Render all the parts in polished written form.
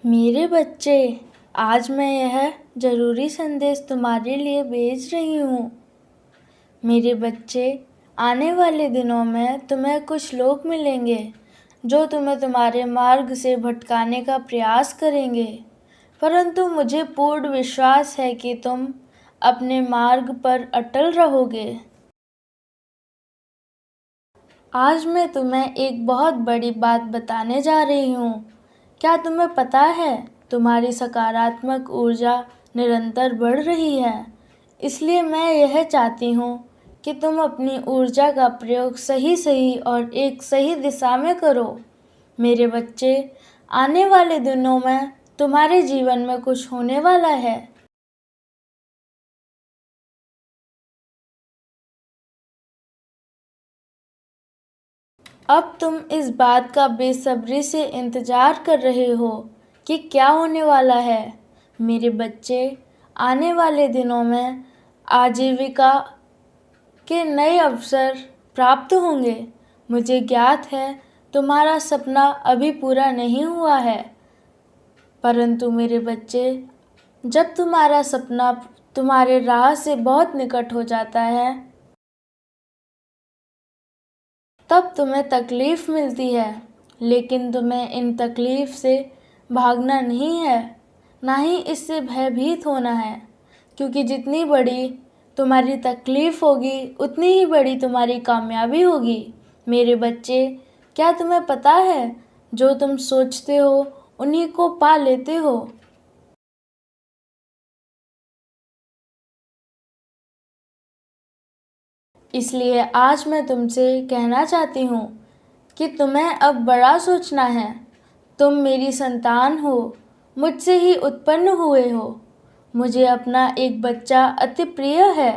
मेरे बच्चे, आज मैं यह ज़रूरी संदेश तुम्हारे लिए भेज रही हूँ। मेरे बच्चे, आने वाले दिनों में तुम्हें कुछ लोग मिलेंगे जो तुम्हें तुम्हारे मार्ग से भटकाने का प्रयास करेंगे, परंतु मुझे पूर्ण विश्वास है कि तुम अपने मार्ग पर अटल रहोगे। आज मैं तुम्हें एक बहुत बड़ी बात बताने जा रही हूँ। क्या तुम्हें पता है, तुम्हारी सकारात्मक ऊर्जा निरंतर बढ़ रही है। इसलिए मैं यह चाहती हूँ कि तुम अपनी ऊर्जा का प्रयोग सही और एक सही दिशा में करो। मेरे बच्चे, आने वाले दिनों में तुम्हारे जीवन में कुछ होने वाला है। अब तुम इस बात का बेसब्री से इंतज़ार कर रहे हो कि क्या होने वाला है। मेरे बच्चे, आने वाले दिनों में आजीविका के नए अवसर प्राप्त होंगे। मुझे ज्ञात है तुम्हारा सपना अभी पूरा नहीं हुआ है, परंतु मेरे बच्चे, जब तुम्हारा सपना तुम्हारे राह से बहुत निकट हो जाता है तब तुम्हें तकलीफ़ मिलती है, लेकिन तुम्हें इन तकलीफ़ से भागना नहीं है, ना ही इससे भयभीत होना है, क्योंकि जितनी बड़ी तुम्हारी तकलीफ़ होगी उतनी ही बड़ी तुम्हारी कामयाबी होगी। मेरे बच्चे, क्या तुम्हें पता है, जो तुम सोचते हो उन्हीं को पा लेते हो। इसलिए आज मैं तुमसे कहना चाहती हूँ कि तुम्हें अब बड़ा सोचना है। तुम मेरी संतान हो, मुझसे ही उत्पन्न हुए हो। मुझे अपना एक बच्चा अति प्रिय है।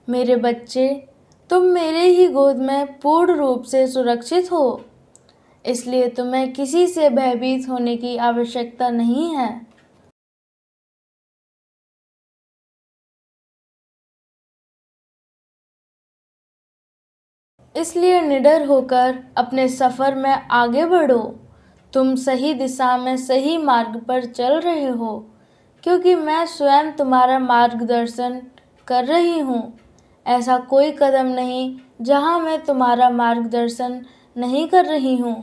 मेरे बच्चे, तुम मेरे ही गोद में पूर्ण रूप से सुरक्षित हो, इसलिए तुम्हें किसी से भयभीत होने की आवश्यकता नहीं है। इसलिए निडर होकर अपने सफ़र में आगे बढ़ो। तुम सही दिशा में सही मार्ग पर चल रहे हो, क्योंकि मैं स्वयं तुम्हारा मार्गदर्शन कर रही हूँ। ऐसा कोई कदम नहीं जहाँ मैं तुम्हारा मार्गदर्शन नहीं कर रही हूँ।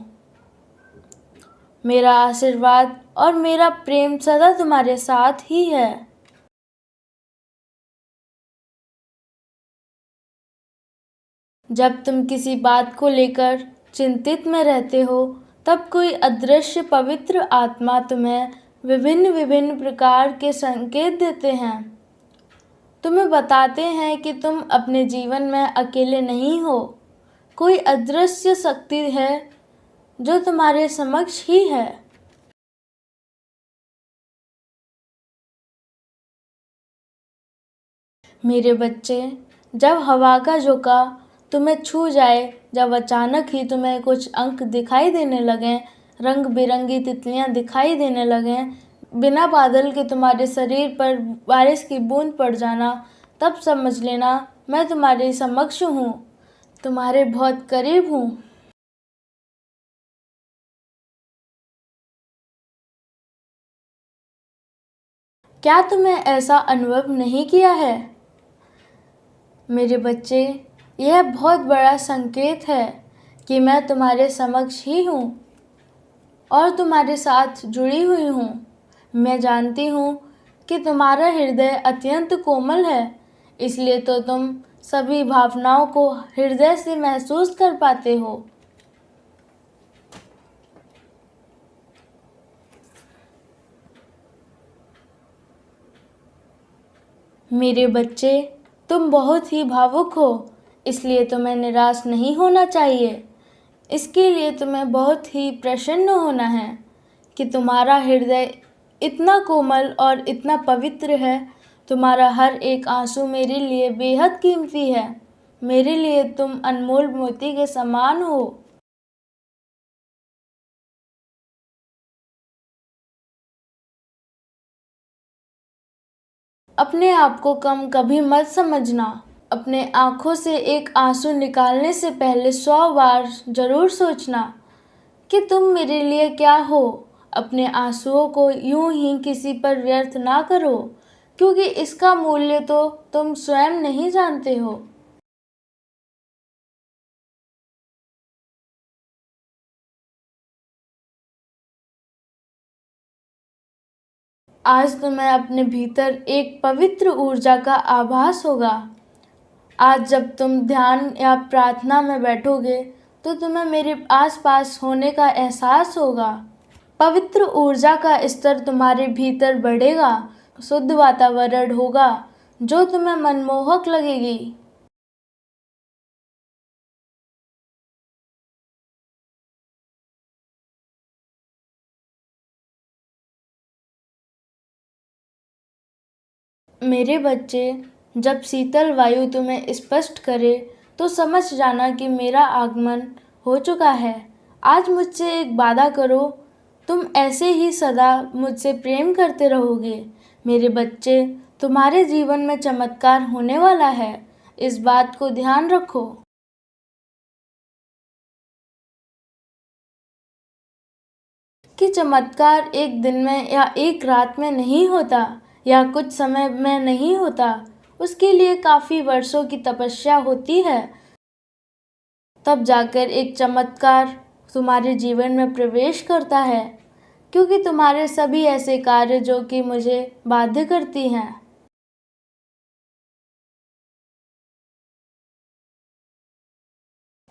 मेरा आशीर्वाद और मेरा प्रेम सदा तुम्हारे साथ ही है। जब तुम किसी बात को लेकर चिंतित में रहते हो, तब कोई अदृश्य पवित्र आत्मा तुम्हें विभिन्न विभिन्न प्रकार के संकेत देते हैं। तुम्हें बताते हैं कि तुम अपने जीवन में अकेले नहीं हो। कोई अदृश्य शक्ति है जो तुम्हारे समक्ष ही है। मेरे बच्चे, जब हवा का झोंका तुम्हें छू जाए, जब अचानक ही तुम्हें कुछ अंक दिखाई देने लगें, रंग बिरंगी तितलियां दिखाई देने लगें, बिना बादल के तुम्हारे शरीर पर बारिश की बूंद पड़ जाना, तब समझ लेना मैं तुम्हारे समक्ष हूँ, तुम्हारे बहुत करीब हूँ। क्या तुम्हें ऐसा अनुभव नहीं किया है? मेरे बच्चे, यह बहुत बड़ा संकेत है कि मैं तुम्हारे समक्ष ही हूँ और तुम्हारे साथ जुड़ी हुई हूँ। मैं जानती हूँ कि तुम्हारा हृदय अत्यंत कोमल है, इसलिए तो तुम सभी भावनाओं को हृदय से महसूस कर पाते हो। मेरे बच्चे, तुम बहुत ही भावुक हो, इसलिए तुम्हें निराश नहीं होना चाहिए। इसके लिए तुम्हें बहुत ही प्रसन्न होना है कि तुम्हारा हृदय इतना कोमल और इतना पवित्र है। तुम्हारा हर एक आंसू मेरे लिए बेहद कीमती है। मेरे लिए तुम अनमोल मोती के समान हो। अपने आप को कम कभी मत समझना। अपने आँखों से एक आंसू निकालने से पहले 100 बार जरूर सोचना कि तुम मेरे लिए क्या हो। अपने आंसुओं को यूं ही किसी पर व्यर्थ ना करो, क्योंकि इसका मूल्य तो तुम स्वयं नहीं जानते हो। आज तुम्हें अपने भीतर एक पवित्र ऊर्जा का आभास होगा। आज जब तुम ध्यान या प्रार्थना में बैठोगे तो तुम्हें मेरे आसपास होने का एहसास होगा। पवित्र ऊर्जा का स्तर तुम्हारे भीतर बढ़ेगा, शुद्ध वातावरण होगा जो तुम्हें मनमोहक लगेगी। मेरे बच्चे, जब शीतल वायु तुम्हें स्पष्ट करे तो समझ जाना कि मेरा आगमन हो चुका है। आज मुझसे एक वादा करो, तुम ऐसे ही सदा मुझसे प्रेम करते रहोगे। मेरे बच्चे, तुम्हारे जीवन में चमत्कार होने वाला है, इस बात को ध्यान रखो। कि चमत्कार एक दिन में या एक रात में नहीं होता, या कुछ समय में नहीं होता। उसके लिए काफ़ी वर्षों की तपस्या होती है, तब जाकर एक चमत्कार तुम्हारे जीवन में प्रवेश करता है। क्योंकि तुम्हारे सभी ऐसे कार्य जो कि मुझे बाध्य करती हैं।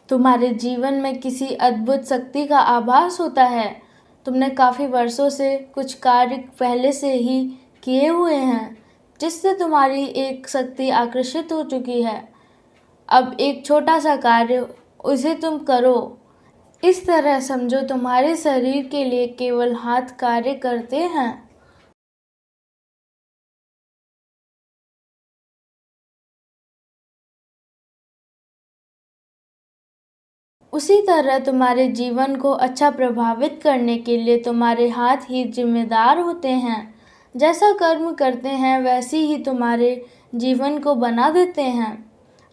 तुम्हारे जीवन में किसी अद्भुत शक्ति का आभास होता है। तुमने काफ़ी वर्षों से कुछ कार्य पहले से ही किए हुए हैं, जिससे तुम्हारी एक शक्ति आकर्षित हो चुकी है। अब एक छोटा सा कार्य, उसे तुम करो। इस तरह समझो तुम्हारे शरीर के लिए केवल हाथ कार्य करते हैं। उसी तरह तुम्हारे जीवन को अच्छा प्रभावित करने के लिए तुम्हारे हाथ ही जिम्मेदार होते हैं। जैसा कर्म करते हैं वैसी ही तुम्हारे जीवन को बना देते हैं।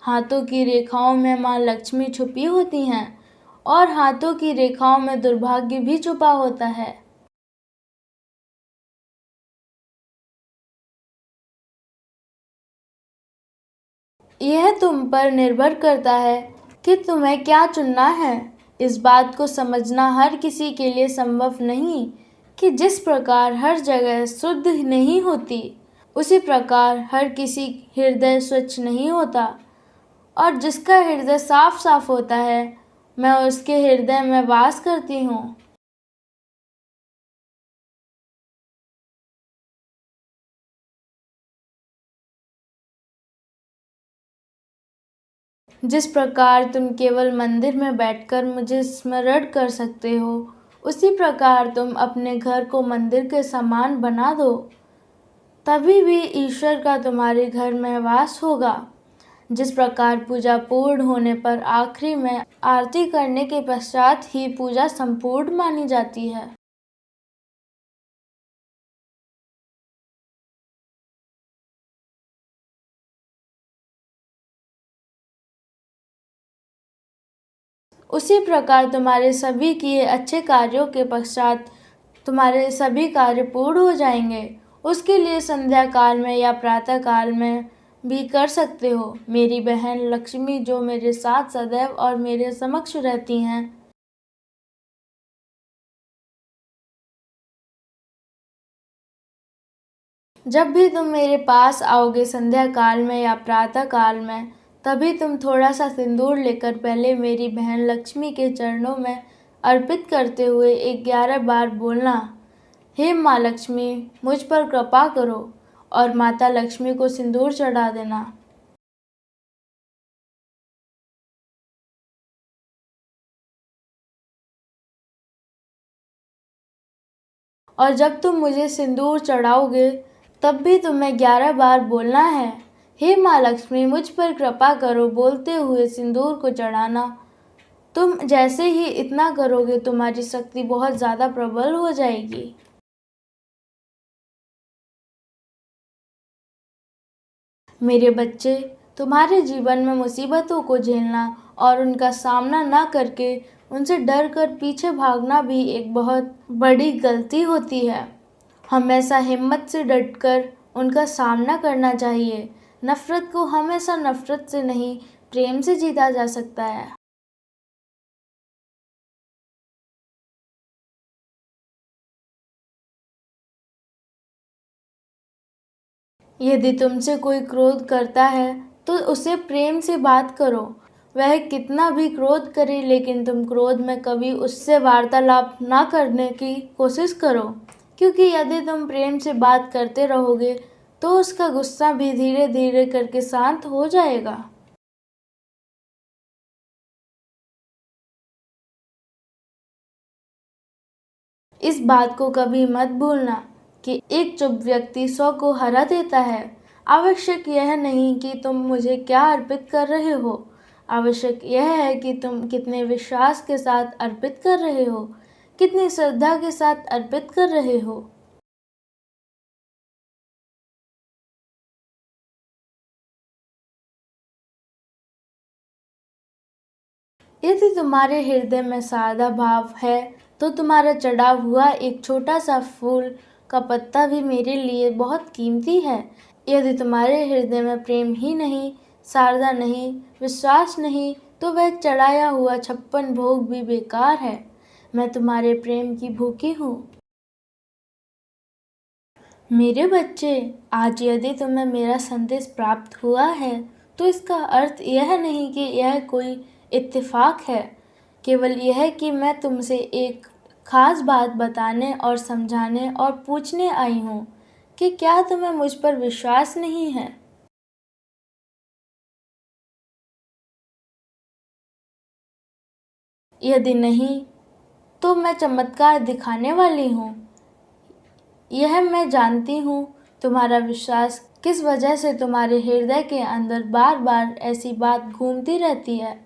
हाथों की रेखाओं में माँ लक्ष्मी छुपी होती हैं, और हाथों की रेखाओं में दुर्भाग्य भी छुपा होता है। यह तुम पर निर्भर करता है कि तुम्हें क्या चुनना है। इस बात को समझना हर किसी के लिए संभव नहीं कि जिस प्रकार हर जगह शुद्ध नहीं होती, उसी प्रकार हर किसी हृदय स्वच्छ नहीं होता। और जिसका हृदय साफ साफ होता है, मैं उसके हृदय में वास करती हूँ। जिस प्रकार तुम केवल मंदिर में बैठकर मुझे स्मरण कर सकते हो, उसी प्रकार तुम अपने घर को मंदिर के समान बना दो। तभी भी ईश्वर का तुम्हारे घर में वास होगा। जिस प्रकार पूजा पूर्ण होने पर आखिरी में आरती करने के पश्चात ही पूजा संपूर्ण मानी जाती है। उसी प्रकार तुम्हारे सभी किए अच्छे कार्यों के पश्चात तुम्हारे सभी कार्य पूर्ण हो जाएंगे। उसके लिए संध्या काल में या प्रातः काल में भी कर सकते हो। मेरी बहन लक्ष्मी जो मेरे साथ सदैव और मेरे समक्ष रहती हैं, जब भी तुम मेरे पास आओगे संध्या काल में या प्रातः काल में, तभी तुम थोड़ा सा सिंदूर लेकर पहले मेरी बहन लक्ष्मी के चरणों में अर्पित करते हुए 11 बार बोलना, हे माँ लक्ष्मी, मुझ पर कृपा करो, और माता लक्ष्मी को सिंदूर चढ़ा देना। और जब तुम मुझे सिंदूर चढ़ाओगे, तब भी तुम्हें 11 बार बोलना है, हे माँ लक्ष्मी, मुझ पर कृपा करो, बोलते हुए सिंदूर को चढ़ाना। तुम जैसे ही इतना करोगे, तुम्हारी शक्ति बहुत ज़्यादा प्रबल हो जाएगी। मेरे बच्चे, तुम्हारे जीवन में मुसीबतों को झेलना और उनका सामना ना करके उनसे डर कर पीछे भागना भी एक बहुत बड़ी गलती होती है। हमेशा हिम्मत से डटकर उनका सामना करना चाहिए। नफ़रत को हमेशा नफ़रत से नहीं, प्रेम से जीता जा सकता है। यदि तुमसे कोई क्रोध करता है तो उसे प्रेम से बात करो। वह कितना भी क्रोध करे, लेकिन तुम क्रोध में कभी उससे वार्तालाप ना करने की कोशिश करो, क्योंकि यदि तुम प्रेम से बात करते रहोगे तो उसका गुस्सा भी धीरे धीरे करके शांत हो जाएगा। इस बात को कभी मत भूलना कि एक चुप व्यक्ति 100 को हरा देता है। आवश्यक यह नहीं कि तुम मुझे क्या अर्पित कर रहे हो, आवश्यक यह है कि तुम कितने विश्वास के साथ अर्पित कर रहे हो, कितनी श्रद्धा के साथ अर्पित कर रहे हो। यदि तुम्हारे हृदय में सादा भाव है तो तुम्हारा चढ़ा हुआ एक छोटा सा फूल का पत्ता भी मेरे लिए बहुत कीमती है। यदि तुम्हारे हृदय में प्रेम ही नहीं, शारदा नहीं, विश्वास नहीं, तो वह चढ़ाया हुआ 56 भोग भी बेकार है। मैं तुम्हारे प्रेम की भूखी हूँ। मेरे बच्चे, आज यदि तुम्हें मेरा संदेश प्राप्त हुआ है तो इसका अर्थ यह नहीं कि यह कोई इत्तेफाक है। केवल यह कि मैं तुमसे एक खास बात बताने और समझाने और पूछने आई हूँ कि क्या तुम्हें मुझ पर विश्वास नहीं है। यदि नहीं तो मैं चमत्कार दिखाने वाली हूँ। यह मैं जानती हूँ तुम्हारा विश्वास किस वजह से तुम्हारे हृदय के अंदर बार बार ऐसी बात घूमती रहती है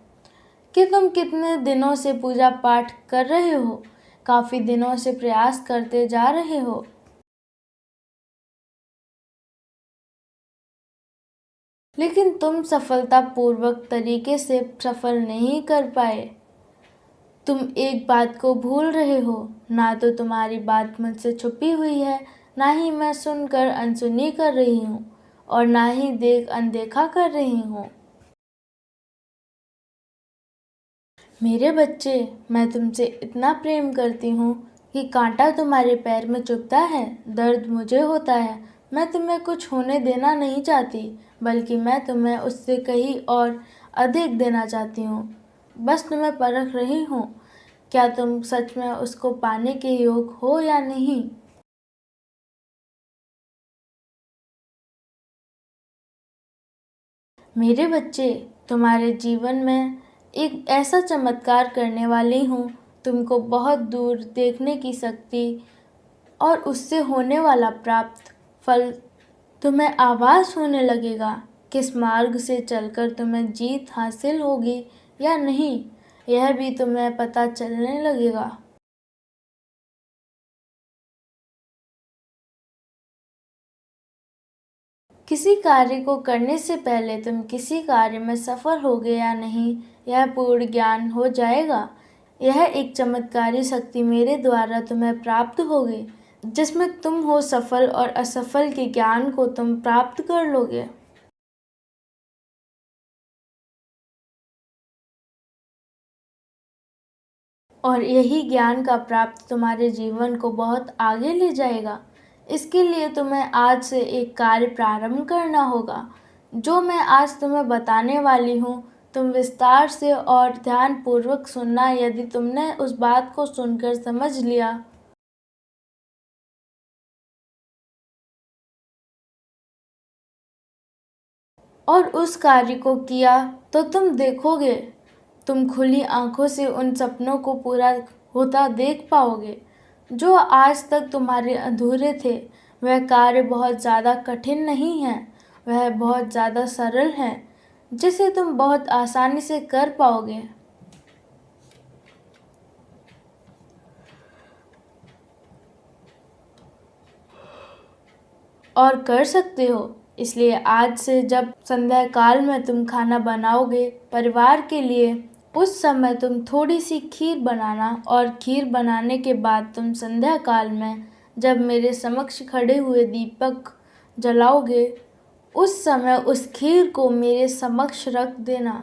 कि तुम कितने दिनों से पूजा पाठ कर रहे हो, काफ़ी दिनों से प्रयास करते जा रहे हो, लेकिन तुम सफलतापूर्वक तरीके से सफल नहीं कर पाए। तुम एक बात को भूल रहे हो, ना तो तुम्हारी बात मुझसे छुपी हुई है, ना ही मैं सुनकर अनसुनी कर रही हूँ और ना ही देख अनदेखा कर रही हूँ। मेरे बच्चे, मैं तुमसे इतना प्रेम करती हूँ कि कांटा तुम्हारे पैर में चुभता है, दर्द मुझे होता है। मैं तुम्हें कुछ होने देना नहीं चाहती, बल्कि मैं तुम्हें उससे कहीं और अधिक देना चाहती हूँ। बस तुम्हें परख रही हूँ, क्या तुम सच में उसको पाने के योग हो या नहीं। मेरे बच्चे, तुम्हारे जीवन में एक ऐसा चमत्कार करने वाली हूँ, तुमको बहुत दूर देखने की शक्ति और उससे होने वाला प्राप्त फल तुम्हें आभास होने लगेगा। किस मार्ग से चलकर तुम्हें जीत हासिल होगी या नहीं, यह भी तुम्हें पता चलने लगेगा। किसी कार्य को करने से पहले तुम किसी कार्य में सफल होगे या नहीं, यह पूर्ण ज्ञान हो जाएगा। यह एक चमत्कारी शक्ति मेरे द्वारा तुम्हें प्राप्त होगी, जिसमें तुम हो सफल और असफल के ज्ञान को तुम प्राप्त कर लोगे। और यही ज्ञान का प्राप्त तुम्हारे जीवन को बहुत आगे ले जाएगा। इसके लिए तुम्हें आज से एक कार्य प्रारंभ करना होगा, जो मैं आज तुम्हें बताने वाली हूँ। तुम विस्तार से और ध्यानपूर्वक सुनना। यदि तुमने उस बात को सुनकर समझ लिया और उस कार्य को किया तो तुम देखोगे, तुम खुली आंखों से उन सपनों को पूरा होता देख पाओगे जो आज तक तुम्हारे अधूरे थे। वह कार्य बहुत ज़्यादा कठिन नहीं है, वह बहुत ज़्यादा सरल है, जिसे तुम बहुत आसानी से कर पाओगे और कर सकते हो। इसलिए आज से जब संध्या काल में तुम खाना बनाओगे परिवार के लिए, उस समय तुम थोड़ी सी खीर बनाना और खीर बनाने के बाद तुम संध्या काल में जब मेरे समक्ष खड़े हुए दीपक जलाओगे, उस समय उस खीर को मेरे समक्ष रख देना।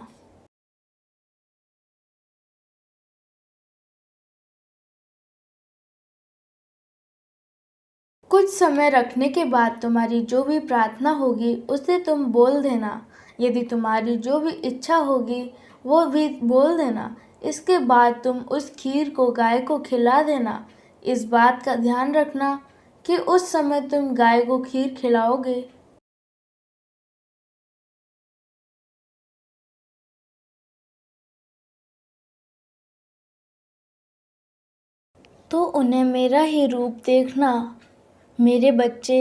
कुछ समय रखने के बाद तुम्हारी जो भी प्रार्थना होगी उसे तुम बोल देना। यदि तुम्हारी जो भी इच्छा होगी वो भी बोल देना। इसके बाद तुम उस खीर को गाय को खिला देना। इस बात का ध्यान रखना कि उस समय तुम गाय को खीर खिलाओगे तो उन्हें मेरा ही रूप देखना। मेरे बच्चे,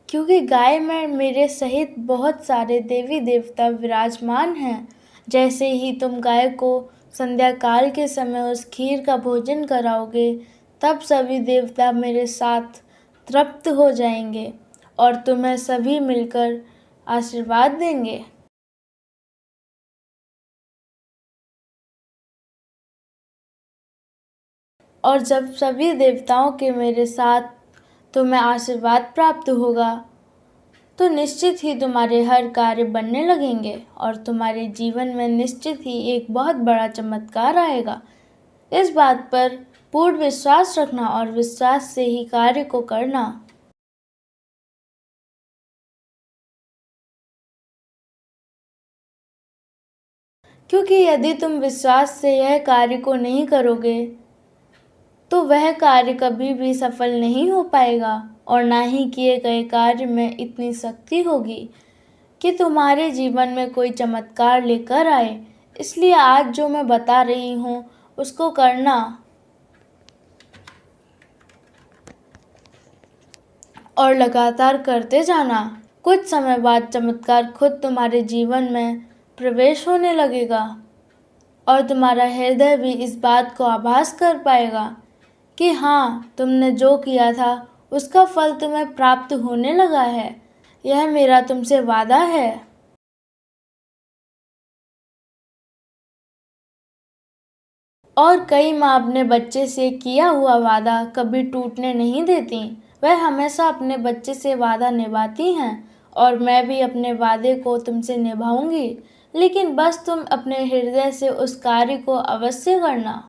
क्योंकि गाय में मेरे सहित बहुत सारे देवी देवता विराजमान हैं, जैसे ही तुम गाय को संध्या काल के समय उस खीर का भोजन कराओगे, तब सभी देवता मेरे साथ तृप्त हो जाएंगे और तुम्हें सभी मिलकर आशीर्वाद देंगे। और जब सभी देवताओं के मेरे साथ तुम्हें आशीर्वाद प्राप्त होगा, तो निश्चित ही तुम्हारे हर कार्य बनने लगेंगे और तुम्हारे जीवन में निश्चित ही एक बहुत बड़ा चमत्कार आएगा। इस बात पर पूर्ण विश्वास रखना और विश्वास से ही कार्य को करना। क्योंकि यदि तुम विश्वास से यह कार्य को नहीं करोगे तो वह कार्य कभी भी सफल नहीं हो पाएगा और ना ही किए गए कार्य में इतनी शक्ति होगी कि तुम्हारे जीवन में कोई चमत्कार लेकर आए। इसलिए आज जो मैं बता रही हूँ उसको करना और लगातार करते जाना। कुछ समय बाद चमत्कार खुद तुम्हारे जीवन में प्रवेश होने लगेगा और तुम्हारा हृदय भी इस बात को आभास कर पाएगा कि हाँ, तुमने जो किया था उसका फल तुम्हें प्राप्त होने लगा है। यह मेरा तुमसे वादा है। और कई माँ अपने बच्चे से किया हुआ वादा कभी टूटने नहीं देती। वह हमेशा अपने बच्चे से वादा निभाती हैं और मैं भी अपने वादे को तुमसे निभाऊंगी। लेकिन बस तुम अपने हृदय से उस कार्य को अवश्य करना।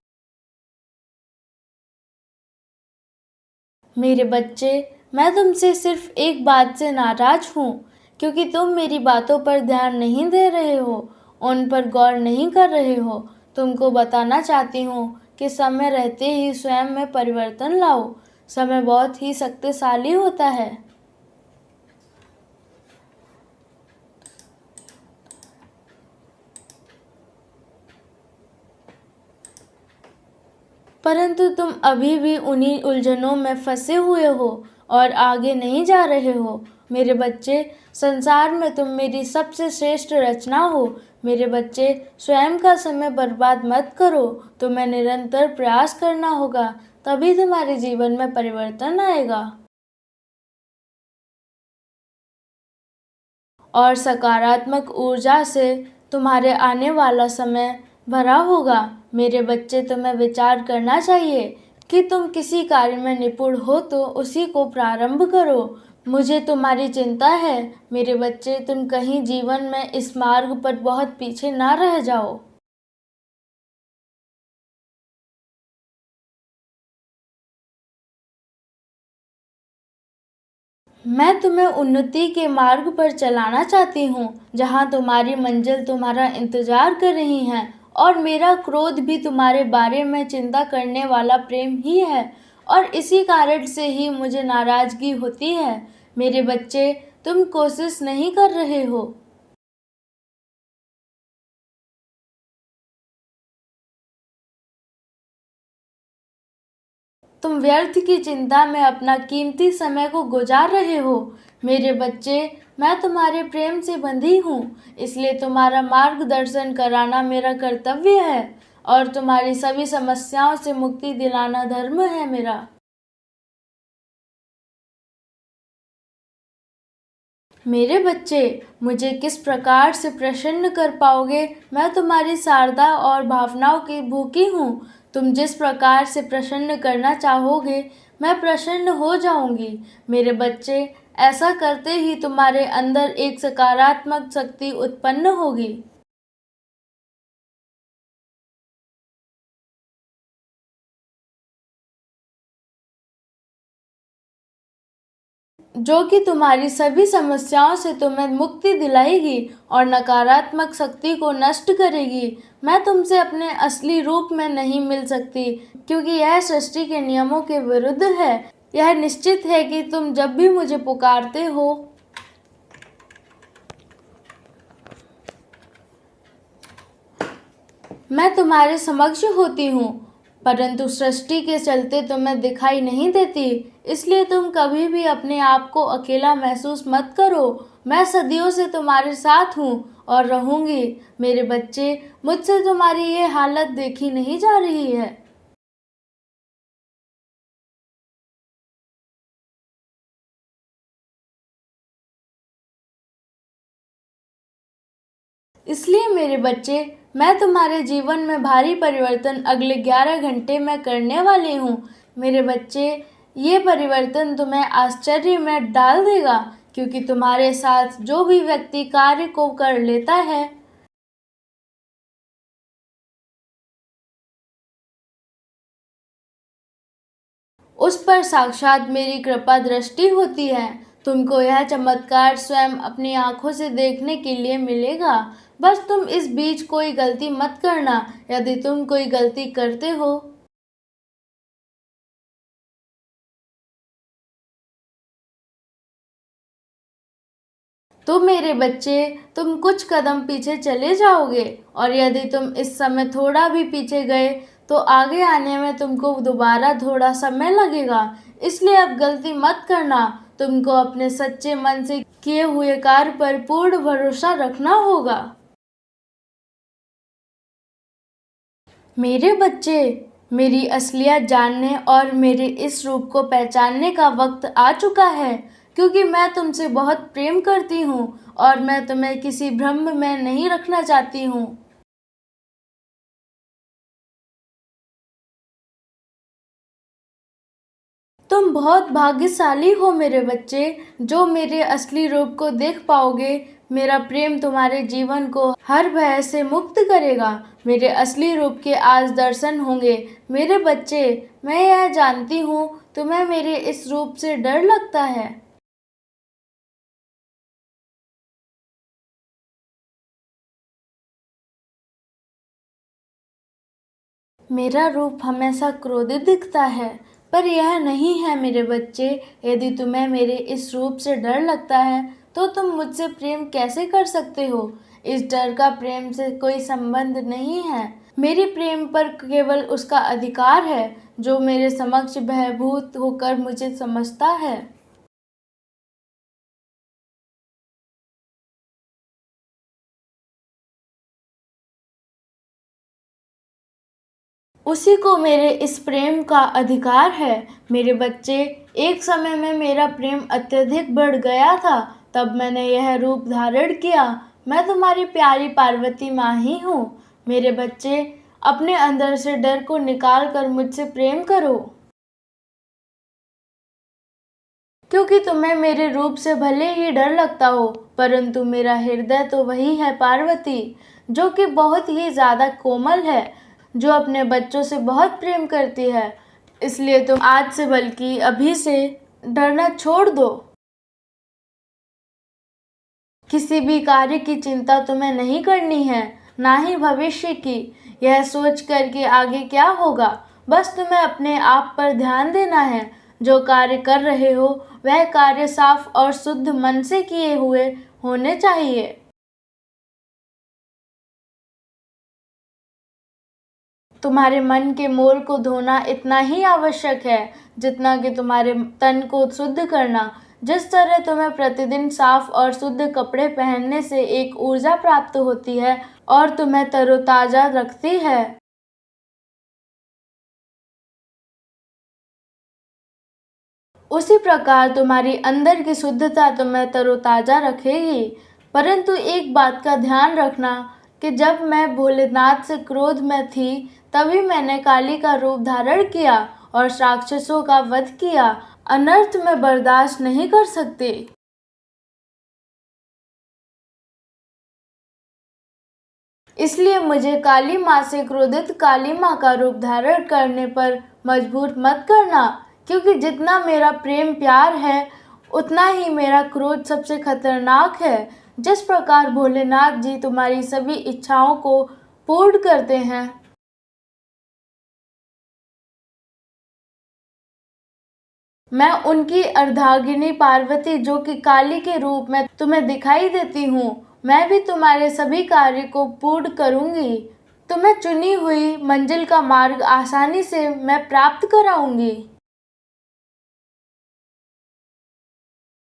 मेरे बच्चे, मैं तुमसे सिर्फ एक बात से नाराज हूँ, क्योंकि तुम मेरी बातों पर ध्यान नहीं दे रहे हो, उन पर गौर नहीं कर रहे हो। तुमको बताना चाहती हूँ कि समय रहते ही स्वयं में परिवर्तन लाओ। समय बहुत ही शक्तिशाली होता है। परंतु तुम अभी भी उन्हीं उलझनों में फंसे हुए हो और आगे नहीं जा रहे हो। मेरे बच्चे, संसार में तुम मेरी सबसे श्रेष्ठ रचना हो। मेरे बच्चे, स्वयं का समय बर्बाद मत करो। तुम्हें निरंतर प्रयास करना होगा, तभी तुम्हारे जीवन में परिवर्तन आएगा और सकारात्मक ऊर्जा से तुम्हारे आने वाला समय भरा होगा। मेरे बच्चे, तुम्हें विचार करना चाहिए कि तुम किसी कार्य में निपुण हो तो उसी को प्रारंभ करो। मुझे तुम्हारी चिंता है। मेरे बच्चे, तुम कहीं जीवन में इस मार्ग पर बहुत पीछे ना रह जाओ। मैं तुम्हें उन्नति के मार्ग पर चलाना चाहती हूँ, जहाँ तुम्हारी मंजिल तुम्हारा इंतजार कर रही है और मेरा क्रोध भी तुम्हारे बारे में चिंता करने वाला प्रेम ही है और इसी कारण से ही मुझे नाराजगी होती है। मेरे बच्चे, तुम कोशिश नहीं कर रहे हो। तुम व्यर्थ की चिंता में अपना कीमती समय को गुजार रहे हो। मेरे बच्चे, मैं तुम्हारे प्रेम से बंधी हूँ, इसलिए तुम्हारा मार्गदर्शन कराना मेरा कर्तव्य है और तुम्हारी सभी समस्याओं से मुक्ति दिलाना धर्म है मेरा। मेरे बच्चे, मुझे किस प्रकार से प्रसन्न कर पाओगे? मैं तुम्हारी शारदा और भावनाओं की भूखी हूँ। तुम जिस प्रकार से प्रसन्न करना चाहोगे, मैं प्रसन्न हो जाऊंगी। मेरे बच्चे, ऐसा करते ही तुम्हारे अंदर एक सकारात्मक शक्ति उत्पन्न होगी, जो कि तुम्हारी सभी समस्याओं से तुम्हें मुक्ति दिलाएगी और नकारात्मक शक्ति को नष्ट करेगी। मैं तुमसे अपने असली रूप में नहीं मिल सकती, क्योंकि यह सृष्टि के नियमों के विरुद्ध है। यह निश्चित है कि तुम जब भी मुझे पुकारते हो, मैं तुम्हारे समक्ष होती हूँ, परंतु सृष्टि के चलते तुम्हें दिखाई नहीं देती। इसलिए तुम कभी भी अपने आप को अकेला महसूस मत करो। मैं सदियों से तुम्हारे साथ हूँ और रहूंगी। मेरे बच्चे, मुझसे तुम्हारी ये हालत देखी नहीं जा रही है। इसलिए मेरे बच्चे, मैं तुम्हारे जीवन में भारी परिवर्तन अगले 11 घंटे में करने वाली हूँ। मेरे बच्चे, ये परिवर्तन तुम्हें आश्चर्य में डाल देगा, क्योंकि तुम्हारे साथ जो भी व्यक्ति कार्य को कर लेता है, उस पर साक्षात मेरी कृपा दृष्टि होती है। तुमको यह चमत्कार स्वयं अपनी आंखों से देखने के लिए मिलेगा। बस तुम इस बीच कोई गलती मत करना। यदि तुम कोई गलती करते हो, तो मेरे बच्चे, तुम कुछ कदम पीछे चले जाओगे, और यदि तुम इस समय थोड़ा भी पीछे गए, तो आगे आने में तुमको दोबारा थोड़ा समय लगेगा। इसलिए अब गलती मत करना। तुमको अपने सच्चे मन से किए हुए कार्य पर पूर्ण भरोसा रखना होगा। मेरे बच्चे, मेरी असलियत जानने और मेरे इस रूप को पहचानने का वक्त आ चुका है, क्योंकि मैं तुमसे बहुत प्रेम करती हूँ और मैं तुम्हें किसी भ्रम में नहीं रखना चाहती हूँ। तुम बहुत भाग्यशाली हो मेरे बच्चे, जो मेरे असली रूप को देख पाओगे। मेरा प्रेम तुम्हारे जीवन को हर भय से मुक्त करेगा। मेरे असली रूप के आज दर्शन होंगे। मेरे बच्चे, मैं यह जानती हूँ, तुम्हें मेरे इस रूप से डर लगता है। मेरा रूप हमेशा क्रोधित दिखता है, पर यह नहीं है मेरे बच्चे। यदि तुम्हें मेरे इस रूप से डर लगता है, तो तुम मुझसे प्रेम कैसे कर सकते हो? इस डर का प्रेम से कोई संबंध नहीं है। मेरे प्रेम पर केवल उसका अधिकार है, जो मेरे समक्ष भयभूत होकर मुझे समझता है। उसी को मेरे इस प्रेम का अधिकार है। मेरे बच्चे, एक समय में मेरा प्रेम अत्यधिक बढ़ गया था, तब मैंने यह रूप धारण किया। मैं तुम्हारी प्यारी पार्वती माँ ही हूँ। मेरे बच्चे, अपने अंदर से डर को निकाल कर मुझसे प्रेम करो, क्योंकि तुम्हें मेरे रूप से भले ही डर लगता हो, परंतु मेरा हृदय तो वही है पार्वती, जो कि बहुत ही ज्यादा कोमल है, जो अपने बच्चों से बहुत प्रेम करती है। इसलिए तुम आज से, बल्कि अभी से, डरना छोड़ दो। किसी भी कार्य की चिंता तुम्हें नहीं करनी है, ना ही भविष्य की। यह सोच कर कि आगे क्या होगा। बस तुम्हें अपने आप पर ध्यान देना है। जो कार्य कर रहे हो, वह कार्य साफ और शुद्ध मन से किए हुए होने चाहिए। तुम्हारे मन के मोल को धोना इतना ही आवश्यक है, जितना कि तुम्हारे तन को शुद्ध करना। जिस तरह तुम्हें प्रतिदिन साफ और शुद्ध कपड़े पहनने से एक ऊर्जा प्राप्त होती है और तुम्हें तरोताजा रखती है, उसी प्रकार तुम्हारी अंदर की शुद्धता तुम्हें तरोताज़ा रखेगी। परंतु एक बात का ध्यान रखना कि जब मैं भोलेनाथ से क्रोध में थी तभी मैंने काली का रूप धारण किया और राक्षसों का वध किया। अनर्थ मैं बर्दाश्त नहीं कर सकती। इसलिए मुझे काली माँ से क्रोधित काली माँ का रूप धारण करने पर मजबूर मत करना, क्योंकि जितना मेरा प्रेम प्यार है उतना ही मेरा क्रोध सबसे खतरनाक है। जिस प्रकार भोलेनाथ जी तुम्हारी सभी इच्छाओं को पूर्ण करते हैं, मैं उनकी अर्धांगिनी पार्वती जो कि काली के रूप में तुम्हें दिखाई देती हूँ, मैं भी तुम्हारे सभी कार्य को पूर्ण करूँगी। तुम्हें चुनी हुई मंजिल का मार्ग आसानी से मैं प्राप्त कराऊंगी।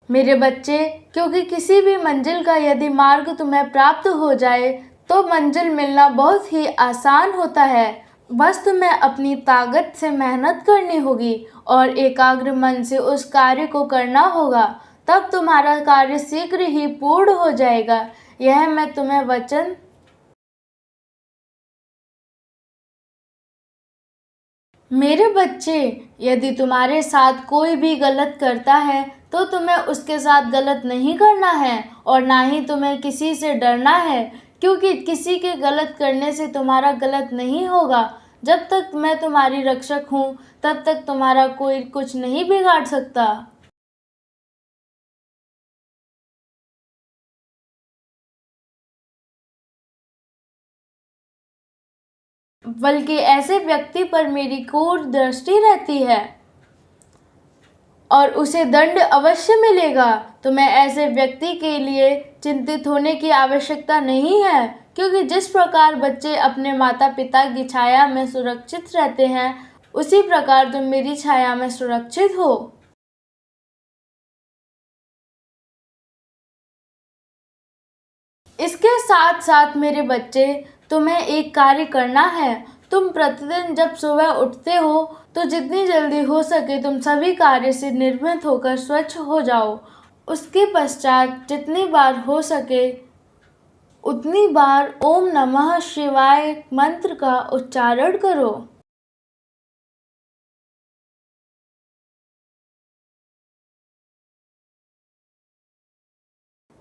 मेरे बच्चे, क्योंकि किसी भी मंजिल का यदि मार्ग तुम्हें प्राप्त हो जाए तो मंजिल मिलना बहुत ही आसान होता है। बस तुम्हें अपनी ताकत से मेहनत करनी होगी और एकाग्र मन से उस कार्य को करना होगा, तब तुम्हारा कार्य शीघ्र ही पूर्ण हो जाएगा। यह मैं तुम्हें वचन। मेरे बच्चे, यदि तुम्हारे साथ कोई भी गलत करता है तो तुम्हें उसके साथ गलत नहीं करना है और ना ही तुम्हें किसी से डरना है, क्योंकि किसी के गलत करने से तुम्हारा गलत नहीं होगा। जब तक मैं तुम्हारी रक्षक हूँ तब तक तुम्हारा कोई कुछ नहीं बिगाड़ सकता। बल्कि ऐसे व्यक्ति पर मेरी क्रूर दृष्टि रहती है और उसे दंड अवश्य मिलेगा। तुम्हें ऐसे व्यक्ति के लिए चिंतित होने की आवश्यकता नहीं है, क्योंकि जिस प्रकार बच्चे अपने माता पिता की छाया में सुरक्षित रहते हैं, उसी प्रकार तुम मेरी छाया में सुरक्षित हो। इसके साथ साथ मेरे बच्चे, तुम्हें एक कार्य करना है। तुम प्रतिदिन जब सुबह उठते हो तो जितनी जल्दी हो सके तुम सभी कार्य से निर्मित होकर स्वच्छ हो जाओ। उसके पश्चात जितनी बार हो सके उतनी बार ओम नमः शिवाय मंत्र का उच्चारण करो।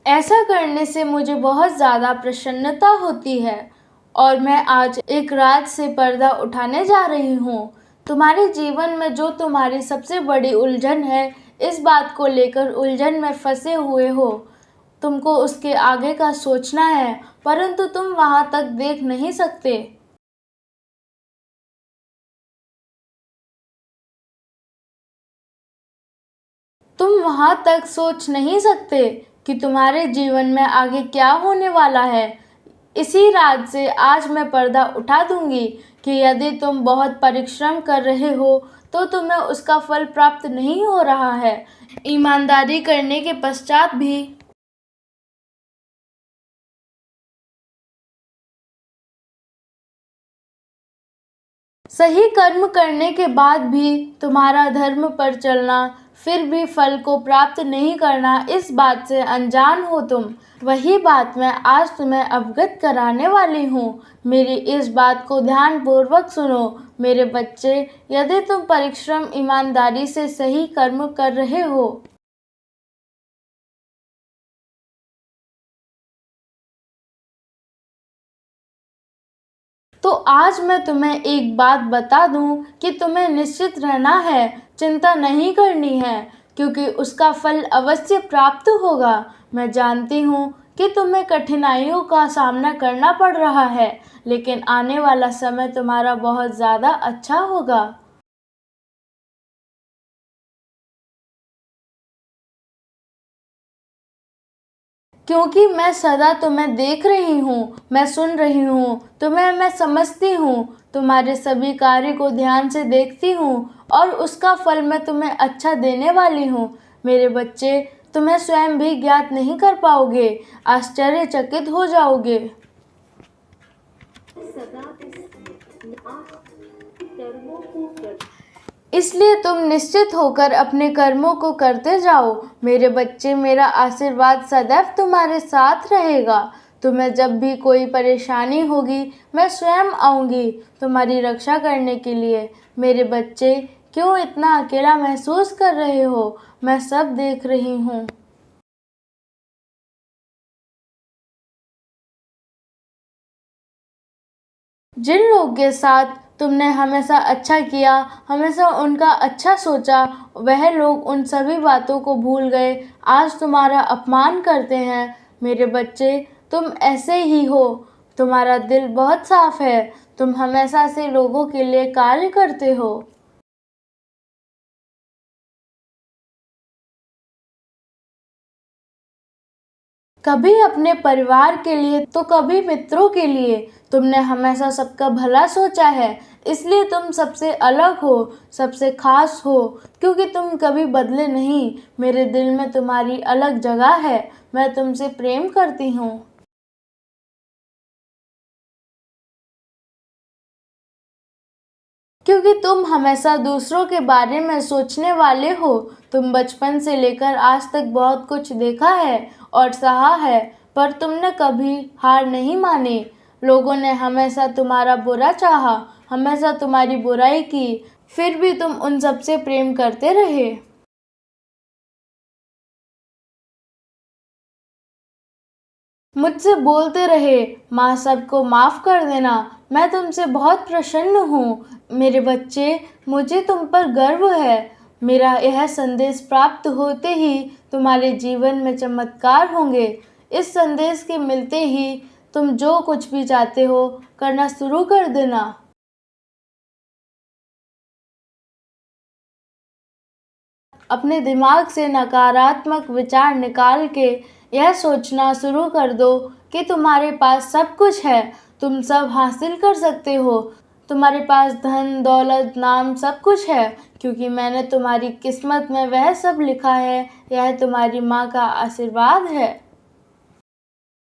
ऐसा करने से मुझे बहुत ज़्यादा प्रसन्नता होती है और मैं आज एक रात से पर्दा उठाने जा रही हूँ। तुम्हारे जीवन में जो तुम्हारी सबसे बड़ी उलझन है, इस बात को लेकर उलझन में फंसे हुए हो। तुमको उसके आगे का सोचना है, परंतु तुम वहाँ तक देख नहीं सकते। तुम वहां तक सोच नहीं सकते कि तुम्हारे जीवन में आगे क्या होने वाला है। इसी रात से आज मैं पर्दा उठा दूंगी कि यदि तुम बहुत परिश्रम कर रहे हो तो तुम्हें उसका फल प्राप्त नहीं हो रहा है। ईमानदारी करने के पश्चात भी सही कर्म करने के बाद भी तुम्हारा धर्म पर चलना, फिर भी फल को प्राप्त नहीं करना, इस बात से अनजान हो तुम। वही बात मैं आज तुम्हें अवगत कराने वाली हूँ। मेरी इस बात को ध्यानपूर्वक सुनो मेरे बच्चे। यदि तुम परिश्रम ईमानदारी से सही कर्म कर रहे हो तो आज मैं तुम्हें एक बात बता दूं कि तुम्हें निश्चित रहना है, चिंता नहीं करनी है, क्योंकि उसका फल अवश्य प्राप्त होगा। मैं जानती हूँ कि तुम्हें कठिनाइयों का सामना करना पड़ रहा है, लेकिन आने वाला समय तुम्हारा बहुत ज़्यादा अच्छा होगा। क्योंकि मैं सदा तुम्हें देख रही हूँ, मैं सुन रही हूँ, तुम्हें मैं समझती हूँ, तुम्हारे सभी कार्य को ध्यान से देखती हूँ और उसका फल मैं तुम्हें अच्छा देने वाली हूँ। मेरे बच्चे, तुम्हें स्वयं भी ज्ञात नहीं कर पाओगे, आश्चर्यचकित हो जाओगे। सदा इस आठ कर्मों को कर इसलिए तुम निश्चित होकर अपने कर्मों को करते जाओ। मेरे बच्चे, मेरा आशीर्वाद सदैव तुम्हारे साथ रहेगा। तुम्हें जब भी कोई परेशानी होगी, मैं स्वयं आऊँगी तुम्हारी रक्षा करने के लिए। मेरे बच्चे, क्यों इतना अकेला महसूस कर रहे हो? मैं सब देख रही हूँ। जिन लोगों के साथ तुमने हमेशा अच्छा किया, हमेशा उनका अच्छा सोचा, वह लोग उन सभी बातों को भूल गए, आज तुम्हारा अपमान करते हैं। मेरे बच्चे, तुम ऐसे ही हो। तुम्हारा दिल बहुत साफ है। तुम हमेशा से लोगों के लिए कार्य करते हो। कभी अपने परिवार के लिए तो कभी मित्रों के लिए। तुमने हमेशा सबका भला सोचा है, इसलिए तुम सबसे अलग हो, सबसे खास हो, क्योंकि तुम कभी बदले नहीं। मेरे दिल में तुम्हारी अलग जगह है। मैं तुमसे प्रेम करती हूँ। क्योंकि तुम हमेशा दूसरों के बारे में सोचने वाले हो। तुम बचपन से लेकर आज तक बहुत कुछ देखा है और सहा है, पर तुमने कभी हार नहीं मानी। लोगों ने हमेशा तुम्हारा बुरा चाहा, हमेशा तुम्हारी बुराई की, फिर भी तुम उन सबसे प्रेम करते रहे। मुझसे बोलते रहे, माँ सबको माफ़ कर देना। मैं तुमसे बहुत प्रसन्न हूँ। मेरे बच्चे, मुझे तुम पर गर्व है। मेरा यह संदेश प्राप्त होते ही तुम्हारे जीवन में चमत्कार होंगे। इस संदेश के मिलते ही तुम जो कुछ भी चाहते हो करना शुरू कर देना। अपने दिमाग से नकारात्मक विचार निकाल के यह सोचना शुरू कर दो कि तुम्हारे पास सब कुछ है, तुम सब हासिल कर सकते हो। तुम्हारे पास धन, दौलत, नाम सब कुछ है, क्योंकि मैंने तुम्हारी किस्मत में वह सब लिखा है। यह तुम्हारी माँ का आशीर्वाद है।